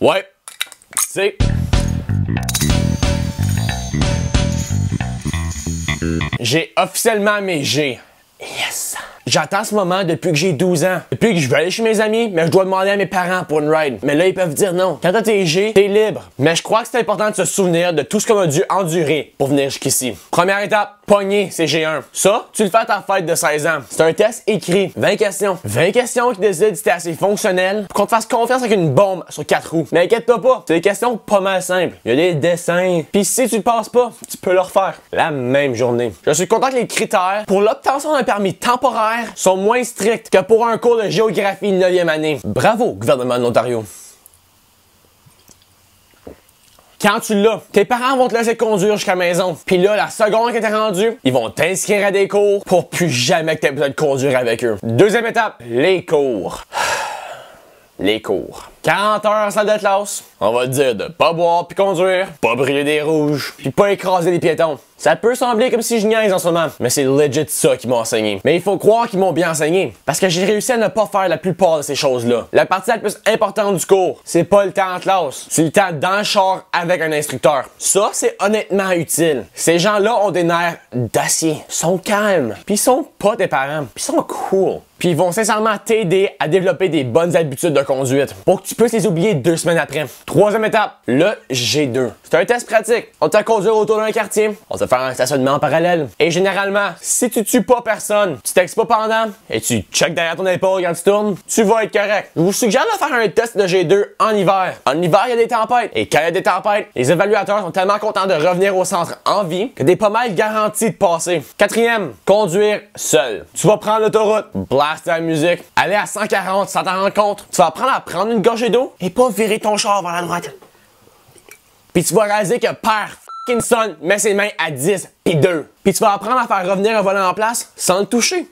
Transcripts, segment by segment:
Ouais, c'est... J'ai officiellement mes G. Yes! J'attends ce moment depuis que j'ai 12 ans. Depuis que je veux aller chez mes amis, mais je dois demander à mes parents pour une ride. Mais là, ils peuvent dire non. Quand t'as tes G, t'es libre. Mais je crois que c'est important de se souvenir de tout ce qu'on a dû endurer pour venir jusqu'ici. Première étape, pogner ses G1. Ça, tu le fais à ta fête de 16 ans. C'est un test écrit. 20 questions. 20 questions qui décident si t'es assez fonctionnel pour qu'on te fasse confiance avec une bombe sur 4 roues. Mais inquiète-toi pas, c'est des questions pas mal simples. Il y a des dessins. Puis si tu le passes pas, tu peux le refaire la même journée. Je suis content que les critères pour l'obtention d'un permis temporaire sont moins stricts que pour un cours de géographie 9e année. Bravo, gouvernement de l'Ontario. Quand tu l'as, tes parents vont te laisser conduire jusqu'à la maison. Puis là, la seconde que t'es rendu, ils vont t'inscrire à des cours pour plus jamais que t'aies besoin de conduire avec eux. Deuxième étape, les cours. Les cours. 40 heures en salle de classe. On va te dire de pas boire puis conduire, pas brûler des rouges, puis pas écraser des piétons. Ça peut sembler comme si je niaise en ce moment, mais c'est legit ça qu'ils m'ont enseigné. Mais il faut croire qu'ils m'ont bien enseigné, parce que j'ai réussi à ne pas faire la plupart de ces choses-là. La partie la plus importante du cours, c'est pas le temps en classe, c'est le temps dans le char avec un instructeur. Ça, c'est honnêtement utile. Ces gens-là ont des nerfs d'acier, sont calmes, puis ils sont pas tes parents, puis ils sont cool. Puis ils vont sincèrement t'aider à développer des bonnes habitudes de conduite pour que tu puisses les oublier 2 semaines après. Troisième étape, le G2. C'est un test pratique. On te fait conduire autour d'un quartier, on te fait faire un stationnement en parallèle. Et généralement, si tu tues pas personne, tu textes pas pendant et tu checkes derrière ton épaule quand tu tournes, tu vas être correct. Je vous suggère de faire un test de G2 en hiver. En hiver, il y a des tempêtes. Et quand il y a des tempêtes, les évaluateurs sont tellement contents de revenir au centre en vie que t'es pas mal garanti de passer. Quatrième, conduire seul. Tu vas prendre l'autoroute, blaster la musique, aller à 140 sans t'en rendre compte. Tu vas apprendre à prendre une gorgée d'eau et pas virer ton char vers la droite. Puis tu vas réaliser que père f***ing son met ses mains à 10 puis 2. Puis tu vas apprendre à faire revenir un volant en place sans le toucher.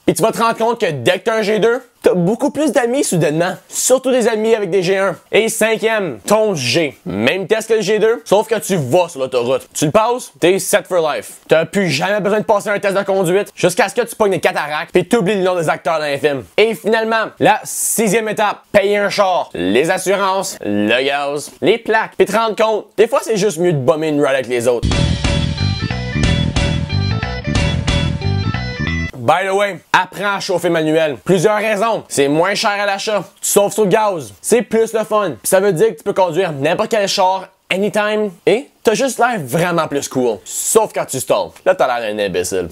Puis tu vas te rendre compte que dès que t'as un G2, t'as beaucoup plus d'amis soudainement. Surtout des amis avec des G1. Et cinquième, ton G. Même test que le G2, sauf que tu vas sur l'autoroute. Tu le passes, t'es set for life. T'as plus jamais besoin de passer un test de conduite jusqu'à ce que tu pognes des cataractes puis t'oublies le nom des acteurs dans les films. Et finalement, la 6e étape, payer un char. Les assurances, le gaz, les plaques. Puis te rendre compte, des fois c'est juste mieux de bomber une ride avec les autres. By the way, apprends à chauffer manuel. Plusieurs raisons. C'est moins cher à l'achat. Tu sauves sur le gaz. C'est plus le fun. Puis ça veut dire que tu peux conduire n'importe quel char, anytime. Et t'as juste l'air vraiment plus cool. Sauf quand tu stalls. Là, t'as l'air d'un imbécile.